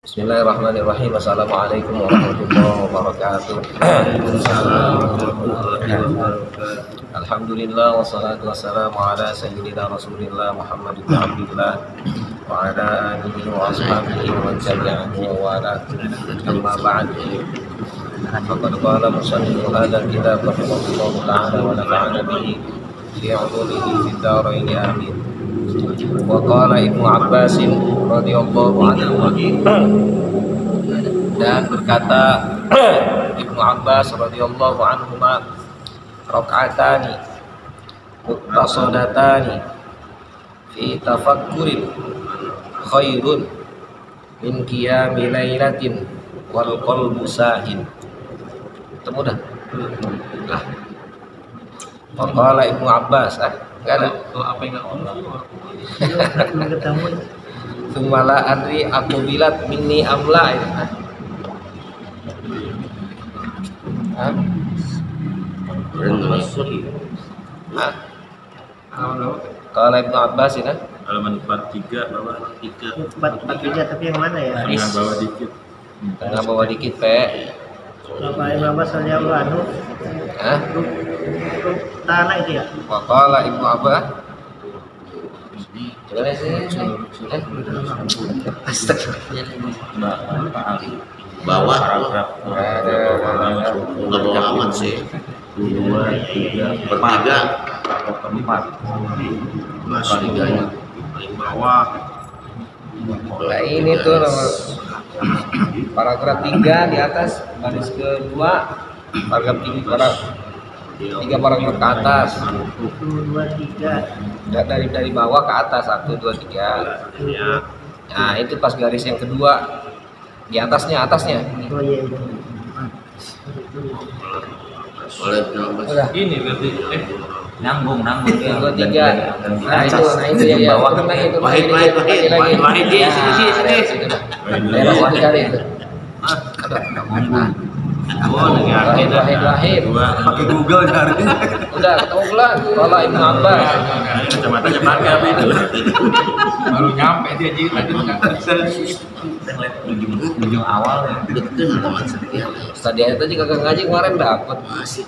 Bismillahirrahmanirrahim. Assalamualaikum warahmatullahi wabarakatuh. Alhamdulillah wassalatu wassalamu ala sayyidina Rasulillah Muhammad bin Abdullah wa ala alihi wa ashabihi wa man tabi'ahu wa ala amma ba'd. Faqad qala musannifun hadzal kitab rahimahullahu ta'ala wa nafa'ana bihi fi 'ulumihi fid dharain amin. Wa qala Ibnu Abbas radhiyallahu anhu, dan berkata Ibnu Abbas radhiyallahu anhuma, rakaatani muttasadatani fi tafakkurin khairun min qiyami lailatin wal qalbu sahin. Ketemu dah? Nah. Qala Ibnu Abbas, enggak ada. Apa yang Sumala adri aku bilat minni amla. Kalau Ibnu Abbas ini halaman 43 bawah 3 43 tapi yang mana ya? tengah bawah dikit. tengah bawah dikit pe. Bapak Ibnu Abbas radhiyallahu anhu. Tanah itu ya? Waqala Ibnu Abbas. Coba sini. Bawah Paragraf nggak bawa amat sih. 2, 3, Bertiga 4. mas tiganya paling bawah. Nah ini tuh nomor paragraf 3 di atas baris kedua, paragraf 3 paragraf ke atas. 1, 2, 3. Dari bawah ke atas 1, 2, 3. Nah itu pas garis yang kedua di atasnya. Oh iya. Oleh berapa? Udah. Ini berarti Nanggung 1, 2, 3. Nah itu ya bawah. Wahid Ya, sini. Daerah sini kali itu. Wahid. pakai Google cari. Udah ketemu bulan. Kalau Ibnu Abbas. Kacamatanya pakai apa itu? Baru nyampe dia jadi tadi nggak bisa. Ujung awal ya. Betul teman setia. Tadi itu juga kagak ngaji kemarin dapat. Masih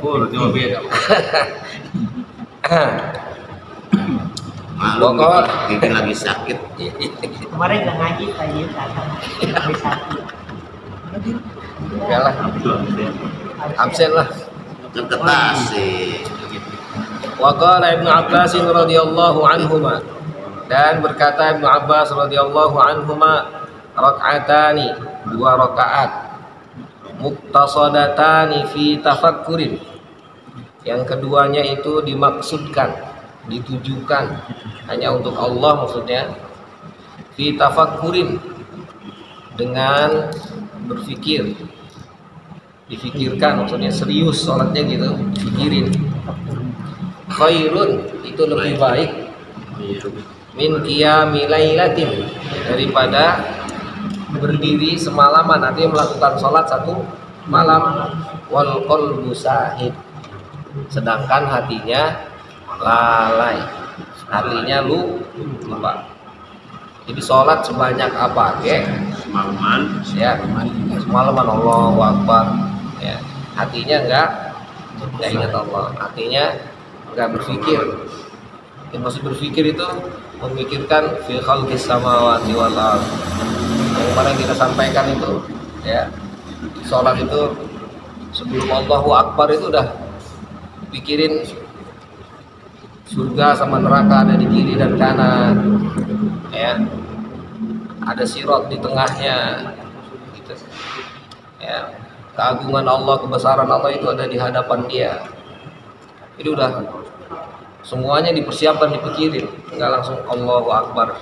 Oh, cuma beda. malu Pokok. gigi lagi sakit. Kemarin nggak ngaji tadi datang. Habis sakit. Ya lah, absen lah. Terketasi. Wa qala Ibnu Abbas radhiyallahu anhuma, dan berkata Ibnu Abbas radhiyallahu anhuma, rakaatani, 2 rakaat, muqtasadatani fi tafakkurin, yang keduanya itu dimaksudkan, ditujukan hanya untuk Allah, maksudnya fi tafakkurin, dengan berpikir, difikirkan, maksudnya serius sholatnya gitu, pikirin. Khairun, itu lebih baik, min qiyami lailatin, daripada berdiri semalaman, artinya melakukan sholat 1 malam, wal qalbu sahid, sedangkan hatinya lalai, hatinya lupa. Jadi sholat sebanyak apa Semalaman. ya, semalaman Allahu Akbar ya, hatinya enggak ingat Allah, hatinya enggak berpikir. Yang maksud berpikir itu memikirkan fi khalqis samawati wal ardh, yang kemarin kita sampaikan itu ya. Sholat itu sebelum Allahu Akbar itu udah pikirin surga sama neraka ada di kiri dan kanan ya, ada sirat di tengahnya gitu ya, keagungan Allah, kebesaran Allah itu ada di hadapan dia. Jadi udah semuanya dipersiapkan, dipikirin, nggak langsung Allahu Akbar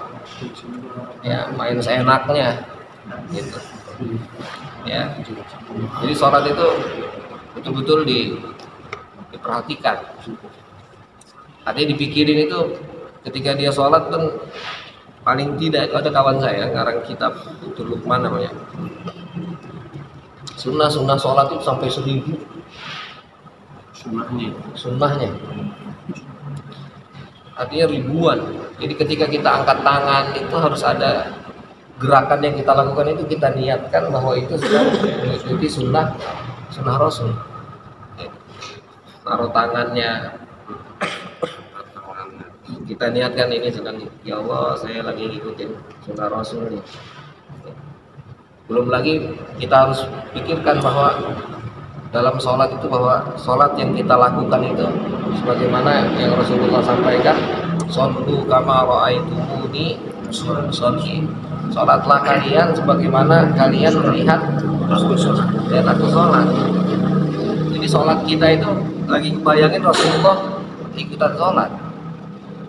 ya, main seenaknya gitu ya. Jadi sholat itu betul-betul diperhatikan, artinya dipikirin. Itu ketika dia sholat kan, paling tidak itu ada kawan saya ngarang kitab itu Luqman namanya, sunnah sholat itu sampai 1000 sunnahnya, artinya ribuan. Jadi ketika kita angkat tangan itu harus ada gerakan yang kita lakukan itu kita niatkan bahwa itu sedang mengikuti sunnah Rasul. Taruh tangannya, kita niatkan ini sedang, ya Allah saya lagi ngikutin sunnah Rasul nih. Belum lagi kita harus pikirkan bahwa dalam sholat itu, bahwa sholat yang kita lakukan itu sebagaimana yang Rasulullah sampaikan, shollu kama ra'aitumuni sholli. Sholatlah kalian sebagaimana kalian melihat dan aku sholat. Jadi sholat kita itu lagi bayangin Rasulullah ikutan sholat.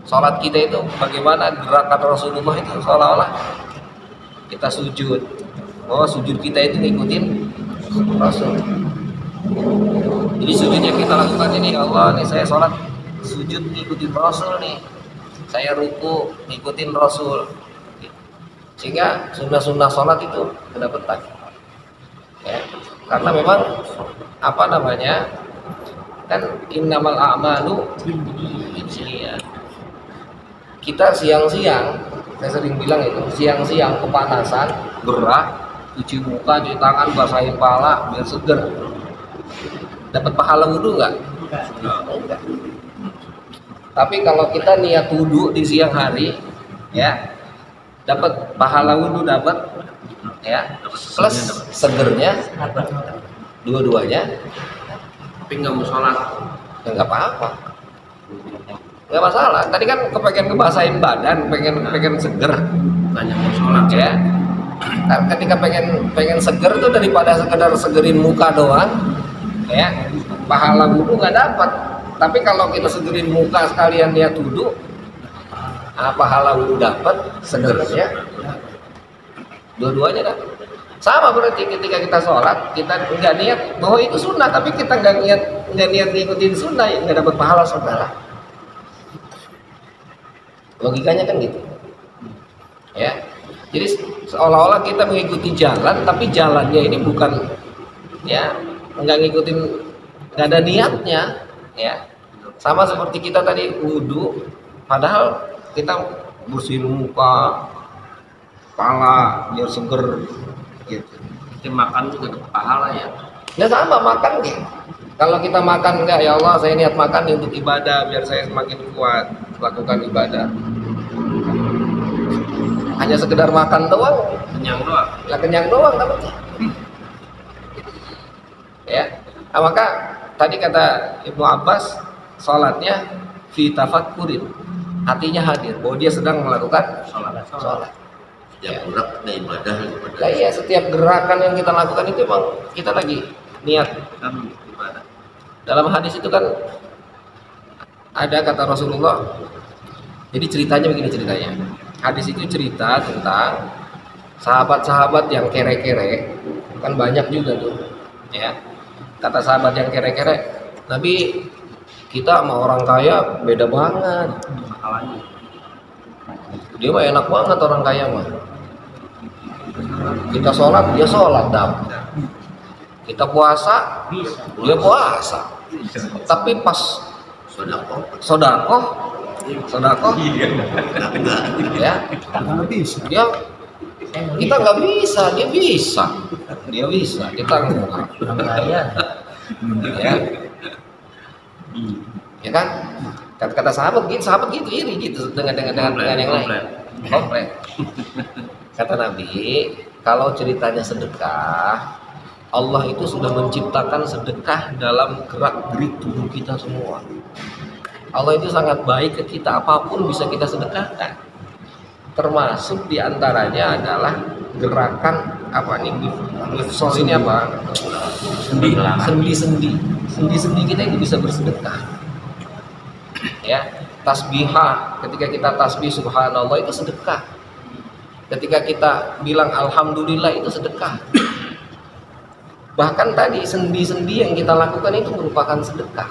Sholat kita itu bagaimana gerakan Rasulullah itu seolah-olah kita sujud, bahwa sujud kita itu ngikutin Rasul. Jadi sujud yang kita lakukan ini, ya Allah nih saya sholat sujud ngikutin Rasul nih, saya ruku ngikutin Rasul, sehingga sunnah-sunnah sholat itu kedapatan ya. Karena memang apa namanya, kan innamal a'malu binniyat. Kita siang-siang, saya sering bilang itu, siang-siang kepanasan, gerah, cuci muka, cuci tangan, basahin kepala biar seger. Dapat pahala wudhu nggak? Enggak. Tapi kalau kita niat wudhu di siang hari, ya dapat pahala wudhu, dapat ya, plus segernya, dua-duanya. Tapi nggak mau sholat. Nggak apa-apa, nggak masalah. Tadi kan kepengen ngebasahin badan, pengen seger, Banyak mau sholat. ya. Ketika pengen seger tuh daripada sekedar segerin muka doang, ya pahala wudhu nggak dapat. Tapi kalau kita segerin muka sekalian niat wudhu, pahala wudhu dapat, segernya dua-duanya dapat. Sama berarti ketika kita sholat, kita nggak niat bahwa itu sunnah, tapi kita nggak niat ngikutin sunnah, ya nggak dapat pahala saudara. Logikanya kan gitu, ya. Jadi seolah-olah kita mengikuti jalan, tapi jalannya ini bukan, ya nggak ngikutin, nggak ada niatnya, ya. Sama seperti kita tadi wudhu, padahal kita bersihin muka, kepala biar seger, gitu. Kita makan juga dapat pahala ya. Ya sama makan gitu. Kalau kita makan enggak, ya Allah saya niat makan untuk ibadah biar saya semakin kuat lakukan ibadah. Hanya sekedar makan doang, Kenyang doang. lah kenyang doang dapatnya. Ya, maka tadi kata Ibnu Abbas, sholatnya fi tafakkurin, hatinya hadir bahwa dia sedang melakukan sholat. Setiap gerak ada ibadah. Nah, iya, setiap gerakan yang kita lakukan itu memang kita lagi niat. Kan ibadah. Dalam hadis itu kan ada kata Rasulullah. Jadi ceritanya begini ceritanya. Hadis itu cerita tentang sahabat-sahabat yang kere-kere, kan banyak juga tuh, ya. Kata sahabat yang kere-kere, Nabi kita sama orang kaya beda banget. Pahalanya. Dia mah enak banget orang kaya mah. Kita sholat, dia sholat dapat. Kita puasa, dia puasa. Tapi pas sodakoh, ya, dia kita nggak bisa, dia bisa, kita enggak. Ya kan? Kata sahabat gitu iri gitu dengan yang lain. Komplek. Kata Nabi, kalau ceritanya sedekah, Allah itu sudah menciptakan sedekah dalam gerak-gerik tubuh kita semua. Allah itu sangat baik ke kita, apapun bisa kita sedekahkan. Termasuk diantaranya adalah gerakan apa nih? Mifsol ini apa? Sendi-sendi kita itu bisa bersedekah. Ya, tasbihah, ketika kita tasbih subhanallah itu sedekah. Ketika kita bilang alhamdulillah itu sedekah. Bahkan tadi sendi-sendi yang kita lakukan itu merupakan sedekah.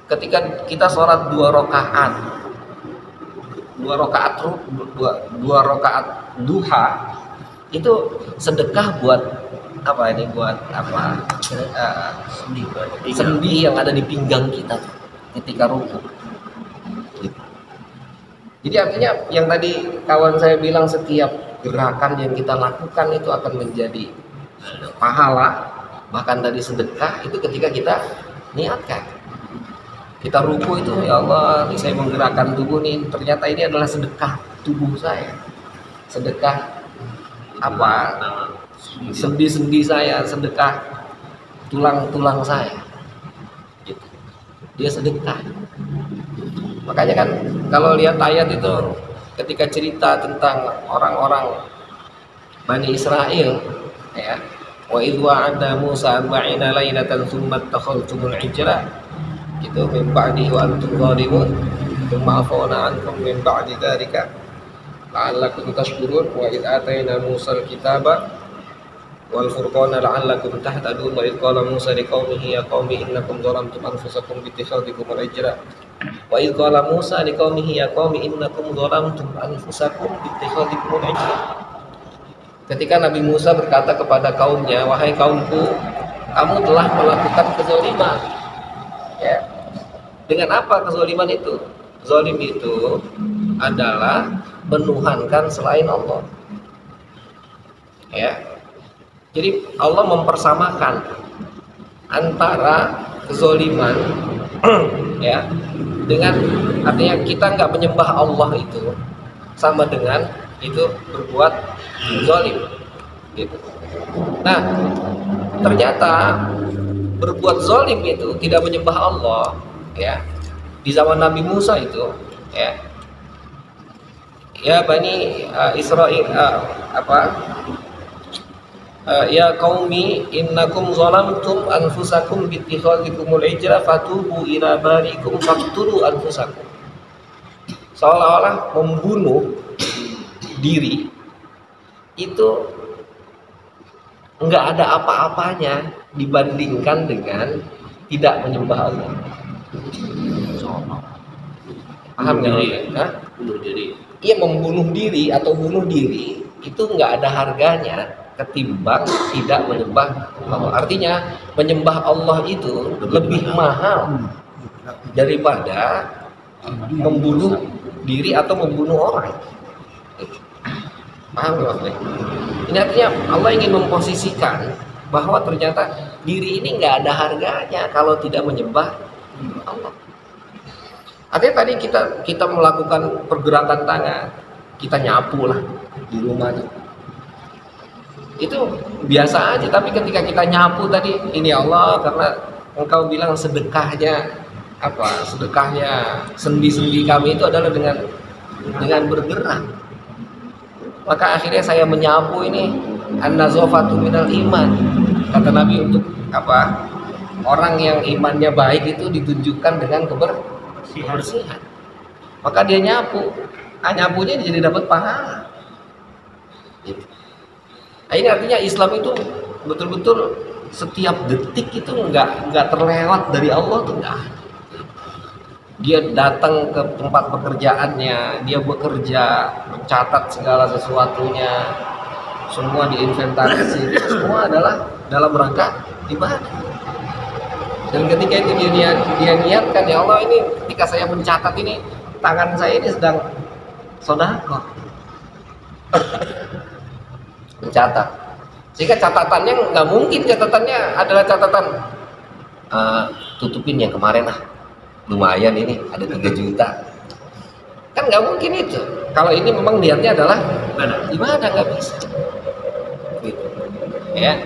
Ketika kita sholat 2 rakaat duha, itu sedekah buat apa ini? Buat apa? Sendi yang ada di pinggang kita ketika rukuk. Jadi artinya yang tadi kawan saya bilang setiap gerakan yang kita lakukan itu akan menjadi pahala, bahkan tadi sedekah itu ketika kita niatkan. Kita ruku itu, ya Allah, ini saya menggerakkan tubuh nih, ternyata ini adalah sedekah tubuh saya. Sedekah apa? Sendi-sendi saya, sedekah tulang-tulang saya. Gitu. Dia sedekah. Makanya kan kalau lihat ayat itu ketika cerita tentang orang-orang Bani Israel, ya, wa idh wa'ada Musa 40 lailatan tsumma takhadtumul ijla, itu min ba'di wa antum zalimun tsumma afawna ankum min ba'di dzalika la'allakum tashkurun wa idh atayna Musa al-kitaba wal furqana la'allakum tahtadun wa idh qala Musa liqaumihi ya qaumi innakum zalamtum anfusakum bi ittikhadhikum al-ijla wa idh qala Musa liqaumihi ya qaumi innakum zalamtum anfusakum bi ittikhadhikum al-ijla. Ketika Nabi Musa berkata kepada kaumnya, wahai kaumku, kamu telah melakukan kezaliman. Ya. Dengan apa kezaliman itu? Zalim itu adalah menuhankan selain Allah. Ya. Jadi Allah mempersamakan antara kezaliman ya dengan artinya kita nggak menyembah Allah itu sama dengan itu berbuat zalim gitu. Nah, ternyata berbuat zalim itu tidak menyembah Allah ya. Di zaman Nabi Musa itu ya Bani Israil ya qaumi innakum zalamtum anfusakum bi ittikhadhikumul ijla fatubu ila bariikum faqtulu anfusakum. Seolah-olah membunuh diri itu enggak ada apa-apanya dibandingkan dengan tidak menyembah Allah. Paham nggak? Bunuh diri. Iya, membunuh diri atau bunuh diri itu nggak ada harganya ketimbang tidak menyembah Allah. Artinya menyembah Allah itu lebih mahal daripada membunuh diri atau membunuh orang. Paham nggak? Ini artinya Allah ingin memposisikan bahwa ternyata diri ini nggak ada harganya kalau tidak menyembah Allah. Artinya tadi kita melakukan pergerakan tangan, kita nyapu lah di rumah itu biasa aja. Tapi ketika kita nyapu tadi, ini Allah karena Engkau bilang sedekahnya apa? Sedekahnya sendi-sendi kami itu adalah dengan bergerak. Maka akhirnya saya menyapu ini an-nazafatu minal iman. Kata Nabi untuk apa? Orang yang imannya baik itu ditunjukkan dengan kebersihan. Maka dia nyapu. Nyapunya jadi dapat pahala. Gitu. Nah, ini artinya Islam itu betul-betul setiap detik itu nggak terlewat dari Allah tuh nggak. Dia datang ke tempat pekerjaannya, dia bekerja, mencatat segala sesuatunya, semua diinventarisir, semua adalah dalam rangka ibadah. Dan ketika itu dia niatkan, ya Allah, ini ketika saya mencatat ini, tangan saya ini sedang sedekah. Mencatat. Sehingga catatannya nggak mungkin catatannya adalah catatan tutupin yang kemarin lah. Lumayan ini ada 3 juta. Kan nggak mungkin itu. Kalau ini memang niatnya adalah ibadah, nggak bisa. Gitu. Ya.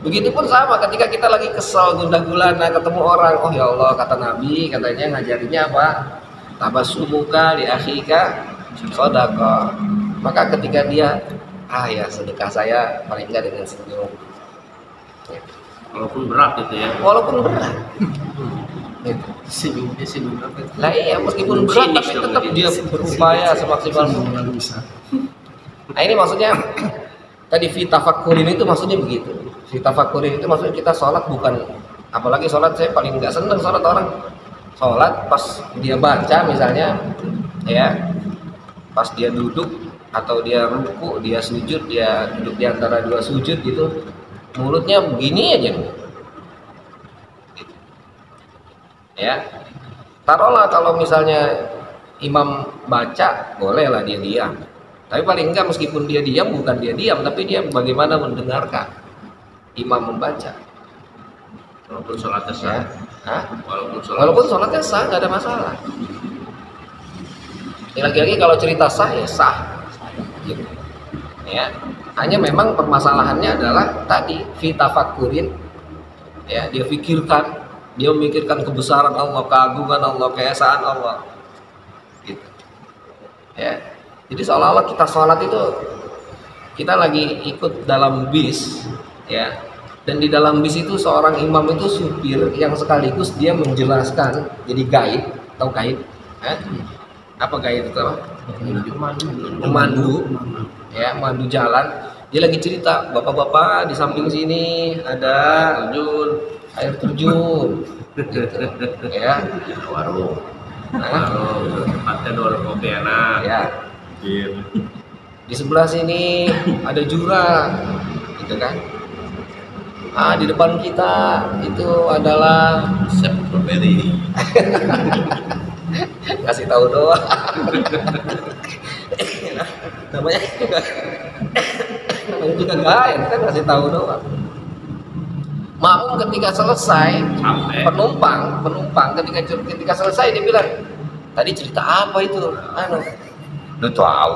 Begitupun sama ketika kita lagi kesal, gundah gulana, ketemu orang, oh ya Allah, kata Nabi, katanya ngajarinnya apa? Tabassumuka li akhika shadaqah. Maka ketika dia ya sedekah saya paling enggak dengan senyum. Ya. Walaupun berat gitu ya. Walaupun berat. Gitu. Senyum apa? Lah iya, meskipun berat tapi tetap dia berupaya semaksimal mungkin. Nah, ini maksudnya tadi fitafakurin itu maksudnya begitu. Fitafakurin itu maksudnya kita sholat bukan, apalagi sholat saya paling nggak seneng sholat orang. Sholat pas dia baca misalnya, ya, pas dia duduk atau dia ruku, dia sujud, dia duduk di antara 2 sujud gitu, mulutnya begini aja. Ya, taruhlah kalau misalnya imam baca bolehlah dia diam, tapi paling enggak meskipun dia diam bukan dia diam, tapi dia bagaimana mendengarkan imam membaca. Walaupun sholatnya sah. Ya. Hah? Walaupun Walaupun sholatnya sah nggak ada masalah. Ini lagi-lagi kalau cerita sah ya sah, gitu. Ya, hanya memang permasalahannya adalah tadi fitafakurin, ya dia pikirkan, dia memikirkan kebesaran Allah, keagungan Allah, keesaan Allah, gitu. Ya, jadi seolah-olah kita sholat itu kita lagi ikut dalam bis, ya, dan di dalam bis itu seorang imam itu supir yang sekaligus dia menjelaskan, jadi guide, tahu guide? Apa guide itu? Pemandu, ya, mandu jalan. Dia lagi cerita, bapak-bapak di samping sini ada air terjun, gitu, ya, warung. nah, Tempatnya ada warung kopi enak. ya, di sebelah sini ada jurang, gitu kan. Di depan kita itu adalah Chef Strawberry. ngasih tahu doang. namanya juga gaen kan, ngasih tahu doang. Makmum ketika selesai, Sampai. penumpang ketika selesai dia bilang, tadi cerita apa itu? Udah tahu,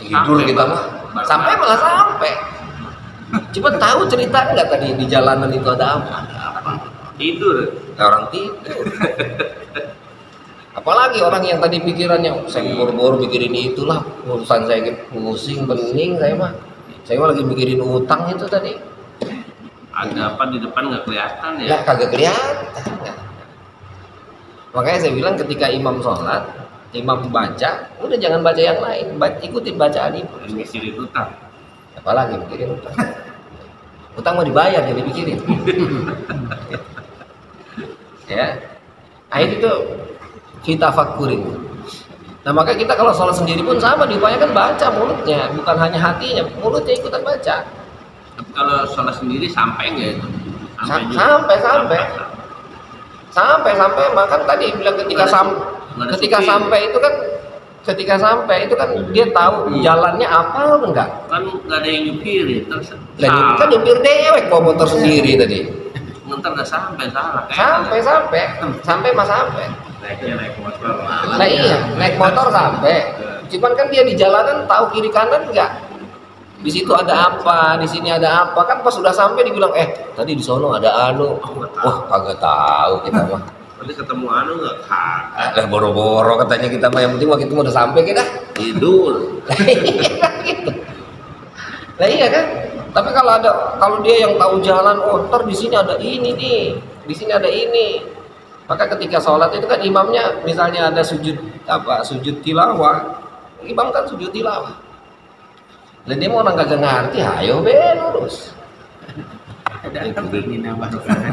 tidur Sampai, kita Pak. mah. Sampai malah sampai. Coba tahu cerita nggak tadi di jalanan itu ada apa? Tidur. Orang tidur. Apalagi orang yang tadi pikirannya, saya boro-boro mikirin itulah, urusan saya pusing, bening saya mah. Saya mah lagi mikirin utang itu tadi. Ada apa di depan nggak kelihatan ya? Ya kagak kelihatan. Makanya saya bilang ketika imam sholat, imam baca, udah jangan baca yang lain, ikutin bacaan imam. Mikirin utang. Apalagi mikirin utang. Utang mau dibayar jadi pikirin. Ya. Nah itu kita fakurin. Nah maka kita kalau sholat sendiri pun sama, diupayakan baca mulutnya, bukan hanya hatinya, mulutnya ikutan baca. Tapi kalau sholat sendiri sampai nggak itu? Sampai makan tadi bilang ketika sampai itu kan dia tahu jalannya apa enggak. Kan nggak ada yang nyupirin terus. Lah kan nyupir dewek bawa motor sendiri tadi. Ntar nggak sampai salah. Sampai mas sampai. Naik motor. Nah iya, naik motor sampai. Cuman kan dia di jalanan tahu kiri kanan enggak. Di situ ada apa, di sini ada apa. Kan pas sudah sampai dibilang, tadi di sono ada anu. Wah, kagak tahu kita mah. Tadi ketemu anu nggak kagak. Lah boro-boro katanya kita mah, yang penting waktu itu udah sampai kita. Tidur. Nah iya kan. Tapi kalau dia yang tahu jalan, ntar di sini ada ini nih, di sini ada ini. Maka ketika sholat itu kan imamnya misalnya ada sujud tilawah, imam kan sujud tilawah. Dan dia mau orang kagak ngerti, ayo lurus.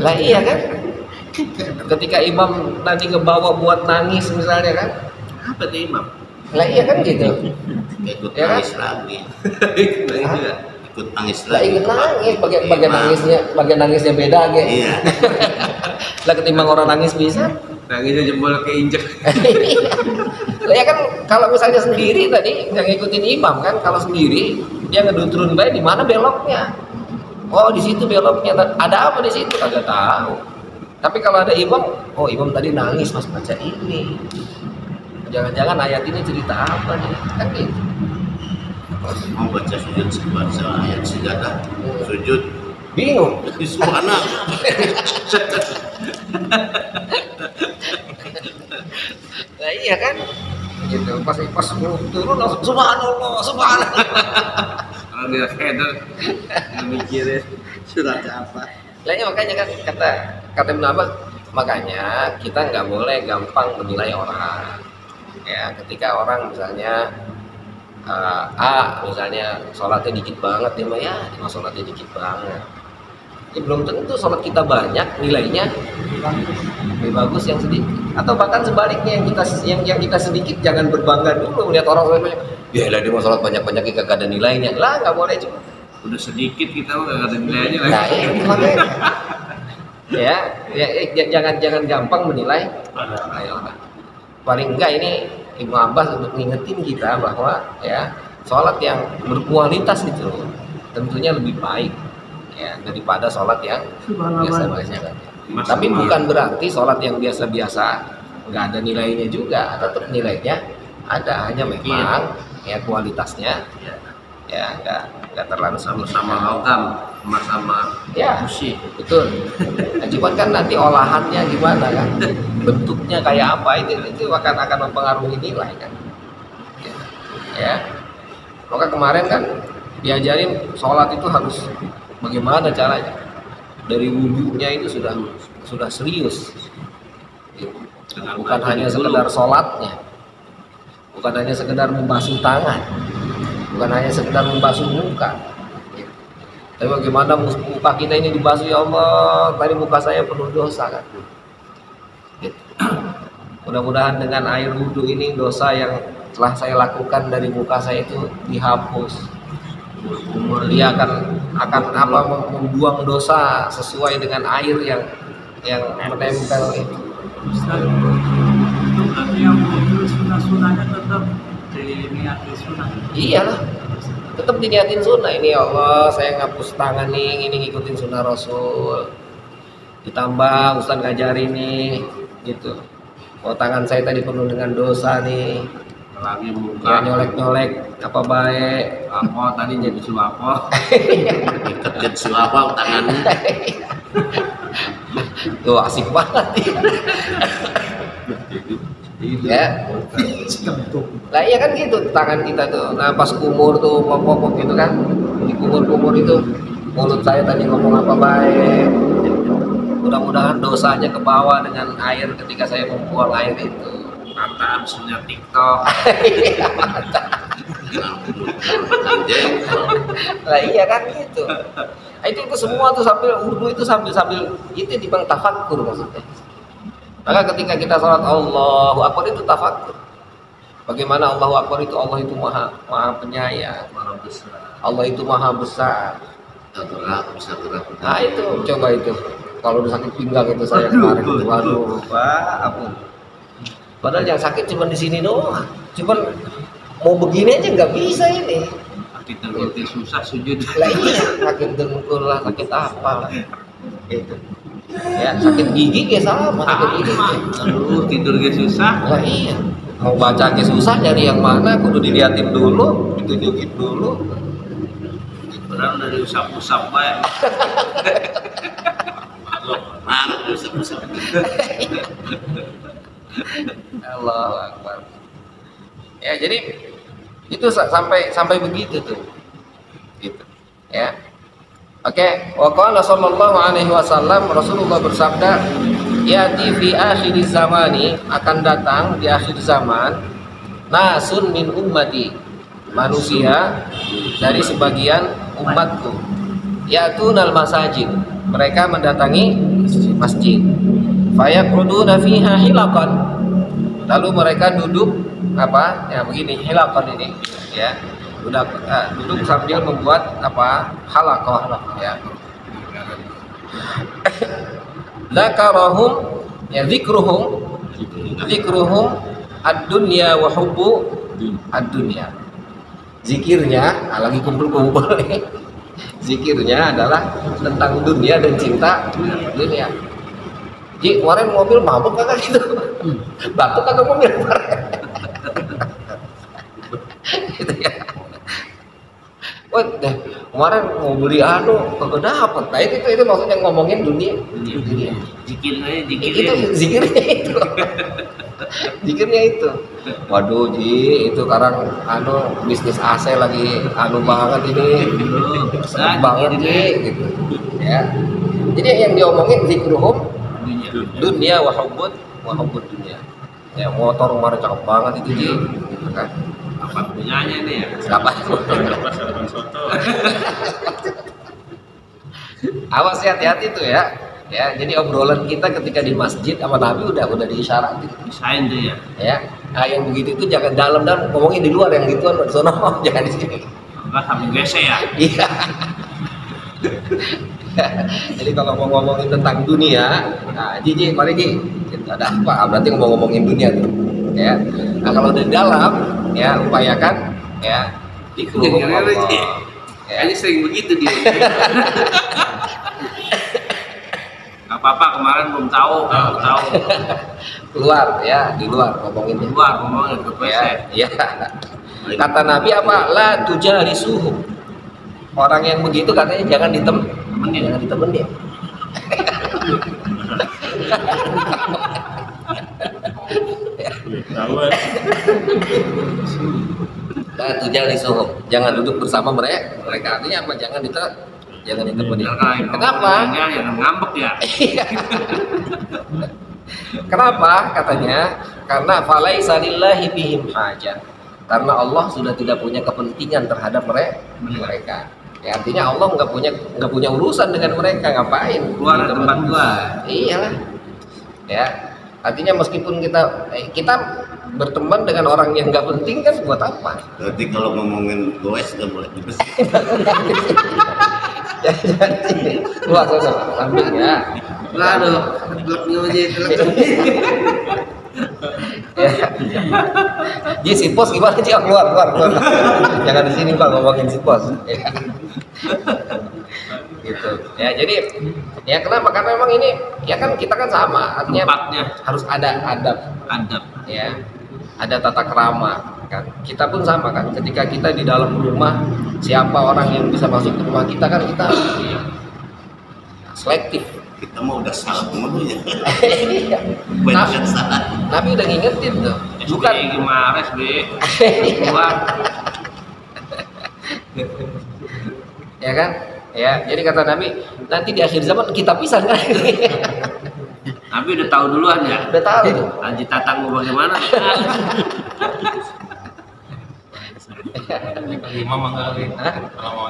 Lah iya kan. Ketika imam nanti ngebawa buat nangis misalnya kan, Apa tuh imam? lah iya kan gitu. Ikut Ya kan? nangis lagi. Ikut nangis Lah lagi. ingin nangis, bagian nangisnya beda gitu. Iya. Lah ketimbang orang nangis bisa. Nangisnya jempol keinjek. Lah ya kan kalau misalnya sendiri tadi nggak ngikutin imam kan, kalau sendiri dia ngedutrun baik di mana beloknya. Oh di situ beloknya. Ada apa di situ kagak tahu. Tapi kalau ada imam, oh imam tadi nangis pas baca ini. Jangan-jangan ayat ini cerita apa nih? Kan gitu. Mau baca ayat sejadah. Sujud. Bingung. Di suara. Nah iya kan? Gitu. Pas turun langsung subhanallah. Kalau dia header mikirin surat apa. Lainnya makanya kan kata Ibnu Abbas, makanya kita nggak boleh gampang menilai orang. Ya, ketika orang misalnya misalnya sholatnya dikit banget, dia mah sholatnya dikit banget. Ya, belum tentu sholat kita banyak nilainya lebih bagus yang sedikit. Atau bahkan sebaliknya yang kita sedikit jangan berbangga dulu melihat orang sholat banyak. Ya lah dia mau sholat banyak-banyak kagak ada nilainya. Lah nggak boleh juga. Udah sedikit kita mah nggak ada nilainya lagi. Nah, makanya. jangan gampang menilai orang. Paling enggak ini Ibnu Abbas untuk ngingetin kita bahwa ya sholat yang berkualitas itu tentunya lebih baik ya daripada sholat yang biasa-biasa. Tapi bukan berarti sholat yang biasa-biasa nggak ada nilainya juga, tetap nilainya ada, hanya memang ya kualitasnya ya nggak terlalu Sama-sama logam, sama-sama ya musik. betul. Nah, cuman kan nanti olahannya gimana kan, bentuknya kayak apa itu akan mempengaruhi nilai kan ya. Maka kemarin kan diajarin sholat itu harus bagaimana caranya, dari wudhunya itu sudah serius gitu. Bukan hanya sekedar sholatnya, bukan hanya sekedar membasuh tangan, bukan hanya sekedar membasuh muka gitu. Tapi bagaimana muka kita ini dibasuh, ya Allah tadi muka saya penuh dosa kan gitu. Mudah-mudahan dengan air wudhu ini dosa yang telah saya lakukan dari muka saya itu dihapus. Dia akan membuang dosa sesuai dengan air yang menempel itu. Ustaz, itu berarti yang muncul sunah-sunahnya tetap diniati sunah. Iyalah, tetap diniatin sunnah. Ini ya Allah, saya ngapus tangan nih, ini ngikutin sunnah Rasul. Ditambah Ustaz ngajarin nih, gitu. Oh tangan saya tadi penuh dengan dosa nih. Lagi muka Ya nyolek-nyolek apa baik. apa tadi jadi apa? Ikat siapa tangannya? Tuh asik banget ya. Lah iya kan gitu tangan kita tuh. Nah pas kumur tuh ngomong gitu kan, di kumur-kumur itu mulut saya tadi ngomong apa baik. Mudah-mudahan dosanya ke bawah dengan air ketika saya membuang air itu. Mantap, misalnya TikTok. Lah iya kan gitu. Nah, itu semua tuh sambil wudhu itu sambil itu dibang tafakkur maksudnya. Maka ketika kita sholat Allahu Akbar itu tafakkur. Bagaimana Allahu Akbar itu, Allah itu maha penyayang, Maha besar. Allah itu maha besar. Bisa gerak. Nah itu coba itu. Kalau udah sakit pinggang itu saya kemarin itu, waduh Pak, ampun. Padahal yang sakit cuma di sini doang. Cuman mau begini aja nggak bisa ini. Sakit dengkul susah sujud. Lah iya, sakit dengkul lah, sakit apa lah. Gitu. Ya, sakit gigi kayak sama, sakit gigi. Aduh, tidur gak susah. Lah iya. Mau baca ke susah, nyari yang mana kudu diliatin dulu, ditunjukin dulu. Padahal dari usap-usap baik. Parah bisa. Allahu Akbar. Ya, jadi itu sampai begitu tuh. Gitu. Ya. Oke, wa qala sallallahu alaihi wasallam, Rasulullah bersabda, yati fi akhir zamani, akan datang di akhir zaman nasun min ummati, manusia dari sebagian umatku, yatunal masajid, mereka mendatangi masjid, fayaquduna fiha hilaqan, lalu mereka duduk apa ya begini, hilaqan ini ya, duduk sambil membuat apa halaqah ya. Zakarahum ya, zikruhum ad-dunya wa hubbu ad-dunya. Zikirnya lagi kumpul-kumpul nih. Zikirnya adalah tentang dunia dan cinta dunia. Ji, kemarin mobil mabuk kagak gitu? Batuk kagak mobil kemarin? Gitu ya. Wah, kemarin mau beli kagak dapet. Nah itu maksudnya ngomongin dunia. Zikirnya Zikirnya itu. Zikirnya itu. Waduh Ji, itu sekarang bisnis AC lagi banget ini. Seneng banget Ji gitu. Ya. Jadi yang diomongin zikruhum dunia wa hubbud dunia. Ya motor kemarin cakep banget itu Ji. Kan? apa punyanya ini ya? Kapan? Awas hati-hati tuh ya. Ya, jadi obrolan kita ketika di masjid sama Nabi udah diisyaratin. Desain tuh ya. Ya. Nah, yang begitu itu jangan dalam ngomongin di luar, yang gituan di sono, jangan di sini. Enggak sambil gesek ya. Iya. Jadi kalau mau ngomongin tentang dunia, nah Ji, mari Ji. Ada apa? Berarti ngomongin dunia tuh. Ya. Nah, kalau di dalam ya upayakan ya dikubur Allah. Ya. Kayaknya sering begitu dia. Gak apa-apa, kemarin belum tahu. Keluar ya, di luar ngomongin Di luar ngomongin ke WC. ya. Kata Nabi apa? La tujalisuhum. Orang yang begitu katanya jangan Temenin. ditemenin. La tujalisuhum. Jangan duduk bersama mereka. Artinya apa? Jangan ditemenin. Kenapa? Jangan ngambek ya. Kenapa? Katanya karena falaisa lillahi bihim hajah. Karena Allah sudah tidak punya kepentingan terhadap mereka. Ya, artinya Allah nggak punya urusan dengan mereka, ngapain? Keluar dari tempat gua. Iyalah. Ya. Artinya meskipun kita berteman dengan orang yang nggak penting kan buat apa? Berarti kalau ngomongin goes udah mulai dibersih. Jadi keluar sana samping ya. Aduh, Ya. Ji si pos gimana sih? Keluar. Jangan di sini Pak ngomongin si pos. Ya. Gitu. Ya, jadi ya kenapa? Karena memang ini ya kan kita kan sama, artinya Tempatnya. harus ada adab, Adab. ya. Ada tata krama kan. Kita pun sama kan. Ketika kita di dalam rumah, siapa orang yang bisa masuk ke rumah kita kan kita selektif. Kita mau udah salah dulunya. Iya. Banyak salah. Nabi udah ngingetin tuh. Bukan Gimares, Be. Keluar. Ya kan? Ya, jadi kata Nabi, nanti di akhir zaman kita pisah kan? Nabi udah tahu duluan ya. Udah tahu tuh. Haji Tatang mau bagaimana? Imam mangga. Hah?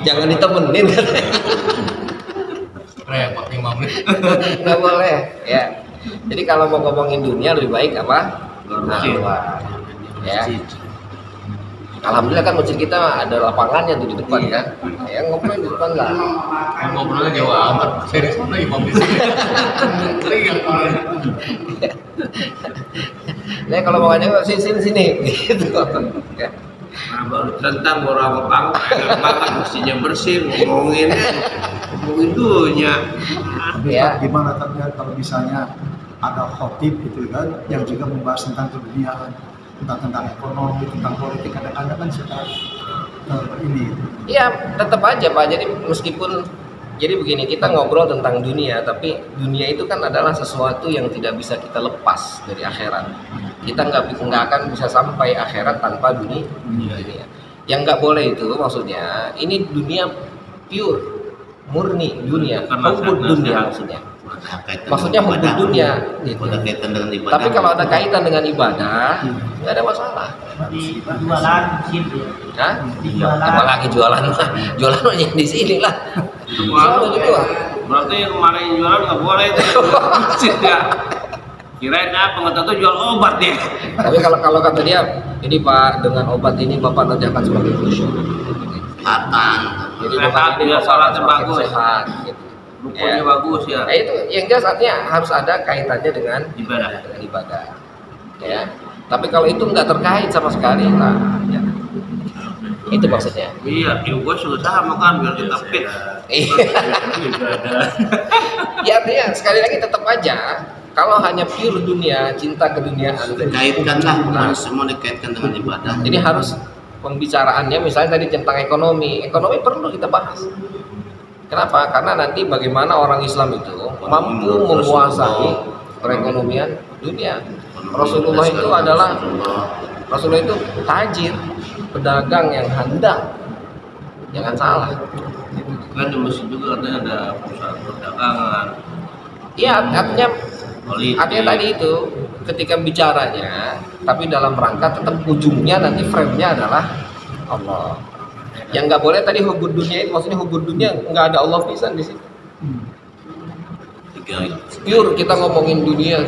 Jangan ditemenin katanya. Repot imam nih. Nggak boleh. Ya. Jadi kalau mau ngomongin dunia lebih baik apa? Luar. Ya. Alhamdulillah kan masjid kita ada lapangannya tuh di depan kan. Ya ngobrol di depan lah. Ngobrolnya jauh amat. Serius mana imam di sini? Sering Nah kalau mau ngajak sini gitu. Ya. Nah, baru tentang orang apa makan mestinya bersih ngomongin dunia. Ya. Gimana terlihat kalau misalnya ada khotib gitu kan yang juga membahas tentang keduniaan, tentang ekonomi, tentang politik, kadang-kadang kan suka ini. Iya, tetap aja Pak. Jadi meskipun jadi begini, kita ngobrol tentang dunia, tapi dunia itu kan adalah sesuatu yang tidak bisa kita lepas dari akhirat. Kita nggak akan bisa sampai akhirat tanpa dunia. Yang nggak boleh itu maksudnya, ini dunia pure, murni dunia, hubbud dunia maksudnya. Maksudnya hubbud dunia. Gitu. Ada kaitan dengan ibadah. Tapi kalau ada kaitan dengan ibadah, nggak ada masalah. Jualan situ. Hah? Jualan. Apalagi jualan mah, jualan aja di sini lah. Jualan gitu. Berarti yang kemarin jualan nggak boleh itu. Ya. Kirain apa? Nggak tahu jual obat dia. Tapi kalau kata dia, ini Pak dengan obat ini Bapak nanti akan semakin khusyuk. Kesehatan. Jadi Sehat, Bapak ini biar Bapak sholatnya semakin bagus. sehat. Gitu. Rukunnya Ya. bagus ya. Nah, itu yang jelas artinya harus ada kaitannya dengan Ibadah. Ya. Tapi kalau itu nggak terkait sama sekali, nah, ya. Itu maksudnya. Iya, ya gue susah makan biar kita fit. Iya. Ya artinya sekali lagi tetap aja kalau hanya pure dunia, cinta keduniaan, Dikaitkan lah, harus semua dikaitkan dengan ibadah. jadi harus pembicaraannya misalnya tadi tentang ekonomi perlu kita bahas. Kenapa? Karena nanti bagaimana orang Islam itu mampu menguasai perekonomian dunia. Rasulullah itu tajir, pedagang yang handal. Jangan salah. Kan di masjid juga katanya ada perusahaan perdagangan. Iya, artinya Politik. tadi itu ketika bicaranya, tapi dalam rangka tetap ujungnya nanti frame-nya adalah Allah. Yang nggak boleh tadi hubud dunia itu maksudnya hubud dunia nggak ada Allah pisan di situ. Pure kita ngomongin dunia,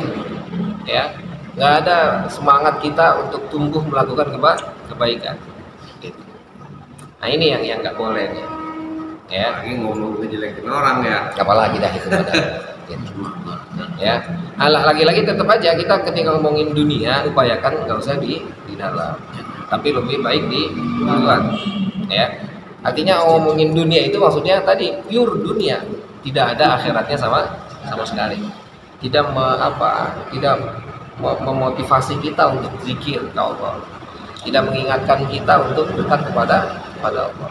ya nggak ada semangat kita untuk tumbuh melakukan kebaikan. Gitu. Nah ini yang nggak boleh nih. Ya, Lagi ngomong ngejelekin orang ya. apalagi dah itu. Gitu. Ya, lagi-lagi tetap aja kita ketika ngomongin dunia upayakan nggak usah di dalam, tapi lebih baik di luar. Ya, artinya ngomongin dunia itu maksudnya tadi pure dunia, tidak ada akhiratnya sama sekali. Tidak memotivasi kita untuk zikir ke Allah, tidak mengingatkan kita untuk dekat kepada Allah.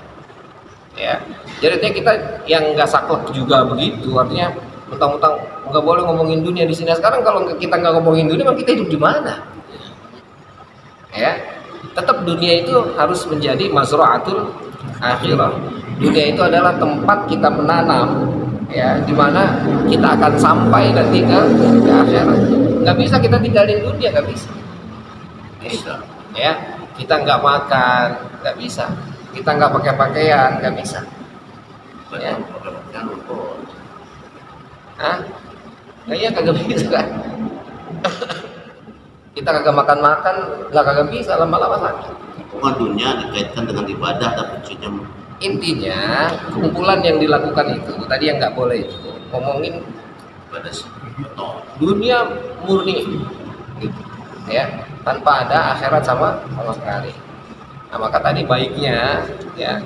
Ya, jadi artinya kita yang nggak saklek juga begitu, artinya mentang-mentang nggak boleh ngomongin dunia di sini. Sekarang kalau kita nggak ngomongin dunia, memang kita hidup di mana? Ya, tetap dunia itu harus menjadi mazra'atul akhirah. Dunia itu adalah tempat kita menanam, ya, di mana kita akan sampai nanti ke akhirat. Nggak bisa kita tinggalin dunia, nggak bisa. Ya, kita nggak makan, nggak bisa. Kita nggak pakai pakaian, nggak bisa. Ya. Iya kagak bisa kan? Kita kagak makan, kagak bisa, lama-lama sakit. Cuma dunia dikaitkan dengan ibadah, tapi kuncinya Intinya kumpulan yang dilakukan itu tadi yang nggak boleh itu ngomongin ibadah dunia murni, gitu, ya, tanpa ada akhirat sama sekali. Nah, maka tadi baiknya ya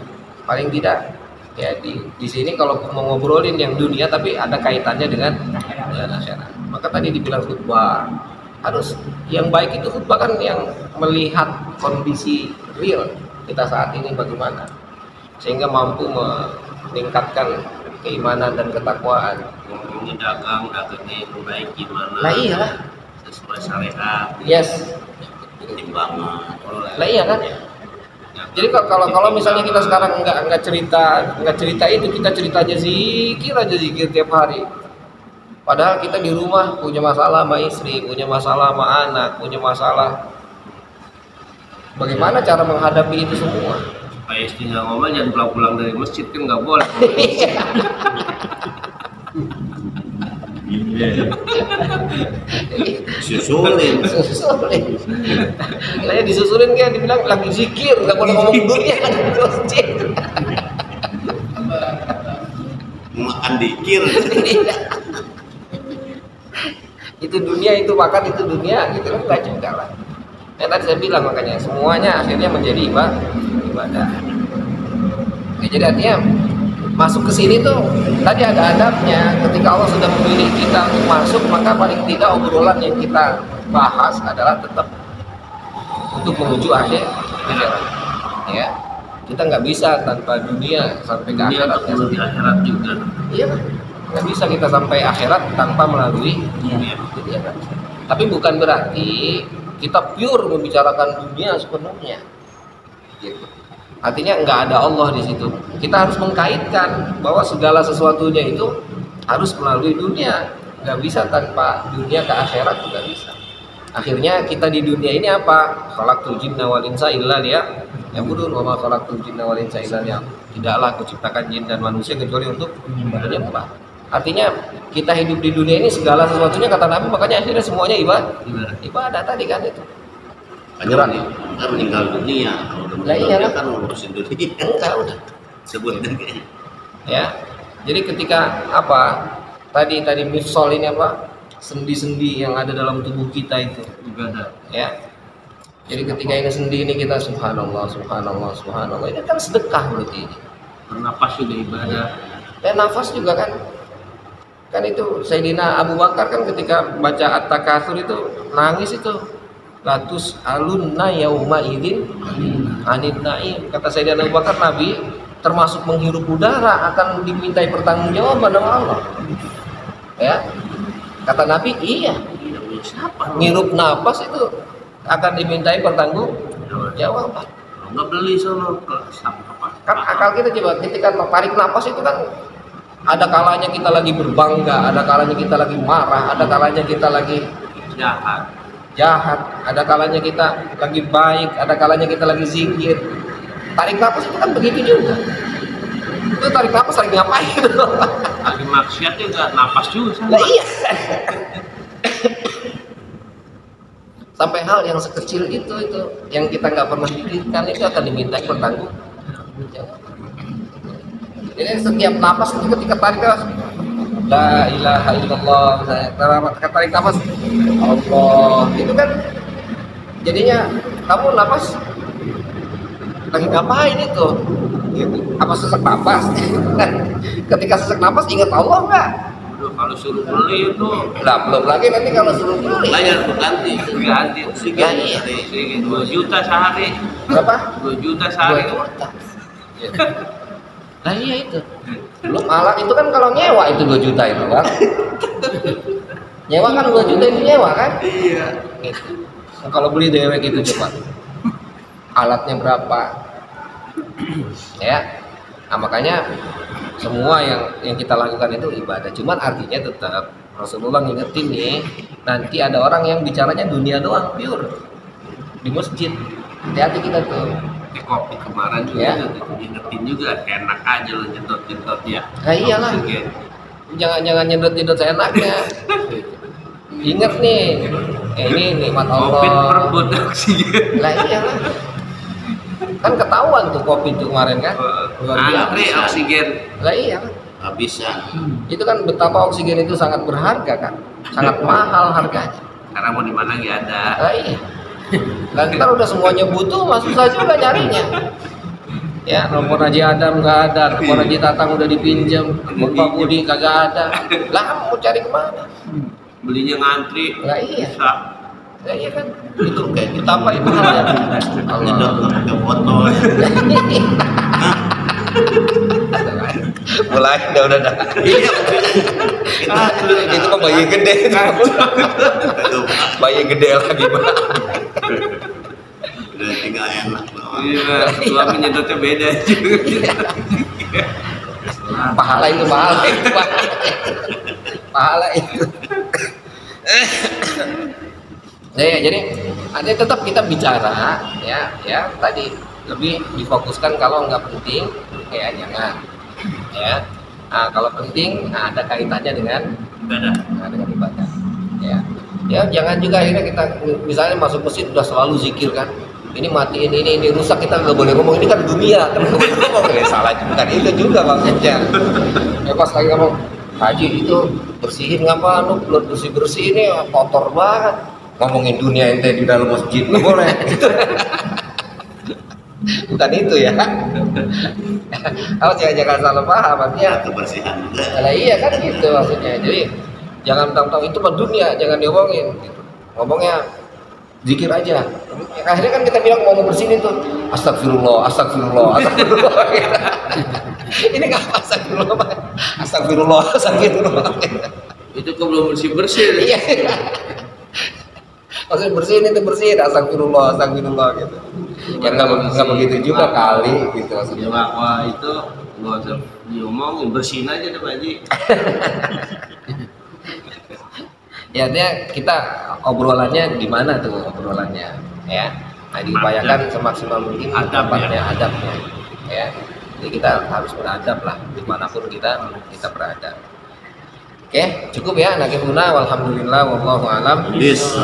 paling tidak ya di sini kalau mau ngobrolin yang dunia tapi ada kaitannya dengan akhirat. Maka tadi dibilang khutbah harus yang baik itu khutbah kan yang melihat kondisi real kita saat ini bagaimana, sehingga mampu meningkatkan keimanan dan ketakwaan. Ngomongin dagangnya yang baik gimana? Nah iyalah, Sesuai syariat. yes. timbangan. Lah iya kan? Jadi kalau misalnya kita sekarang nggak cerita itu, kita ceritanya zikir tiap hari. Padahal kita di rumah punya masalah sama istri, punya masalah sama anak, punya masalah. Bagaimana cara menghadapi itu semua? Supaya istri nggak ngomel jangan pulang-pulang dari masjid kan nggak boleh. Susulin. Saya disusulin kan, dibilang lagi zikir, nggak boleh ngomong dunia di masjid. Makan dikir. Itu dunia, itu makan, itu dunia, gitu kan nggak juga lah. Ya tadi saya bilang makanya semuanya akhirnya menjadi ibadah. Ya, jadi artinya masuk ke sini tuh tadi ada adabnya. Ketika Allah sudah memilih kita untuk masuk, maka paling tidak obrolan yang kita bahas adalah tetap untuk menuju akhirat. Ya, kita nggak bisa tanpa dunia sampai ke akhirat. Akhirat juga. Iya, nggak bisa kita sampai akhirat tanpa melalui dunia. Kan? Tapi bukan berarti kita pure membicarakan dunia sepenuhnya. Gitu. Artinya nggak ada Allah di situ. Kita harus mengkaitkan bahwa segala sesuatunya itu harus melalui dunia. Nggak bisa tanpa dunia ke akhirat juga bisa. Akhirnya kita di dunia ini apa? Khalaqtul jinna wal insa illa liya'budun wa ma khalaqtul jinna wal insa illa liya'budun. Tidaklah kuciptakan jin dan manusia kecuali untuk menyembah. Artinya kita hidup di dunia ini segala sesuatunya kata Nabi, makanya akhirnya semuanya ibadah tadi kan itu. Hanya meninggal dunia. Kalau udah meninggal dunia kan ngurusin dunia. Enggak udah. Sebutnya kayak. Ya. Jadi ketika apa? Tadi mifsol ini apa? Sendi-sendi yang ada dalam tubuh kita itu ibadah. Ya. Jadi ketika ini sendi ini kita subhanallah. Ini kan sedekah berarti ini. Bernapas juga ibadah. Dan nafas juga kan. Kan itu Sayyidina Abu Bakar kan ketika baca At-Takatsur itu nangis itu. Latus alunna yauma idzin anin naim. Kata Sayyidina Abu Bakar, Nabi termasuk menghirup udara akan dimintai pertanggungjawaban sama Allah. Ya. Kata Nabi, iya. Ngirup nafas itu akan dimintai pertanggungjawaban. Nggak beli sono Kan akal kita coba ketika tarik nafas itu kan ada kalanya kita lagi berbangga, ada kalanya kita lagi marah, ada kalanya kita lagi jahat, ada kalanya kita lagi baik, ada kalanya kita lagi zikir. Tarik nafas itu kan begitu juga. Itu tarik nafas lagi ngapain? Lagi maksiat juga nafas juga sama. Lah iya. Sampai hal yang sekecil itu yang kita nggak pernah pikirkan itu akan diminta pertanggungjawaban. Jadi setiap nafas itu ketika tarik La ilaha illallah, misalnya tarik nafas Allah, itu kan jadinya kamu nafas lagi ngapain itu? Gitu. Apa sesak nafas? Ketika sesak nafas ingat Allah nggak? Aduh, kalau suruh beli itu Lah belum lagi nanti kalau suruh beli. Layar ganti. ganti Ya, iya. 2 juta sehari. Berapa? 2 juta sehari. 2 juta. Nah iya itu. Belum alat itu kan kalau nyewa itu 2 juta itu kan. Nyewa kan 2 juta itu nyewa kan? Iya. Gitu. Nah, kalau beli dewek itu coba. Alatnya berapa? Ya. Nah, makanya semua yang kita lakukan itu ibadah. Cuman artinya tetap Rasulullah ngingetin nih, nanti ada orang yang bicaranya dunia doang, pure di masjid. Hati-hati kita tuh. Di kopi kemarin juga Ya. ingetin juga enak aja lo nyetot ya. Nah iyalah. Oksigen. Jangan nyedot seenaknya. Ingat nih, ini nikmat Covid Allah. perebut oksigen. Lah iyalah. Kan ketahuan tuh Covid tuh kemarin kan. Antri oksigen. Lah iya kan. Habisan. Itu kan betapa oksigen itu sangat berharga kan. Sangat mahal harganya. Karena mau di mana lagi ada. Lah iya. Lah ntar udah semuanya butuh, masuk saja juga nyarinya. Ya, nomor Haji Adam nggak ada, nomor Haji Tatang udah dipinjam, nomor Pak Budi kagak ada. Lah mau cari kemana? Belinya ngantri. Lah iya. Bisa. Lah iya kan. Itu kayak betapa itu halnya. Nyedot Allah. pakai botol. Mulai udah. Iya. Itu mah bayi gede. Bayi gede lagi, Pak. Udah tinggal enak doang. Iya, suami nyedotnya beda juga. Pahala itu. Pahala itu. Ya, jadi artinya tetap kita bicara ya tadi lebih difokuskan kalau nggak penting ya jangan ya. Nah, kalau penting ada kaitannya dengan ibadah ya jangan juga akhirnya kita misalnya masuk masjid udah selalu zikir kan, ini matiin ini rusak kita nggak boleh ngomong, ini kan dunia kan nggak boleh ngomong ya, salah juga itu juga maksudnya ya pas lagi ngomong Haji itu bersihin ngapa lu belum bersih ini kotor banget, ngomongin dunia ente di dalam masjid nggak boleh bukan itu ya. Jangan salah paham artinya. Kebersihan juga. Nah, iya kan gitu maksudnya. Jadi jangan tentang itu mah dunia, jangan diomongin gitu. Ngomongnya zikir aja. Akhirnya kan kita bilang mau bersihin itu astagfirullah. Ini nggak apa astagfirullah. Itu kok belum bersih-bersih. Iya. Maksudnya bersihin astagfirullah gitu. Ya nggak begitu juga kali gitu maksudnya. Wah itu nggak usah diomongin, bersihin aja deh Pak Haji. Ya artinya kita obrolannya di mana tuh obrolannya ya. Nah diupayakan semaksimal mungkin tempatnya adabnya ya. Jadi kita harus beradab lah dimanapun kita berada. Oke, cukup ya. Nakifuna walhamdulillah wallahu alam. Yes.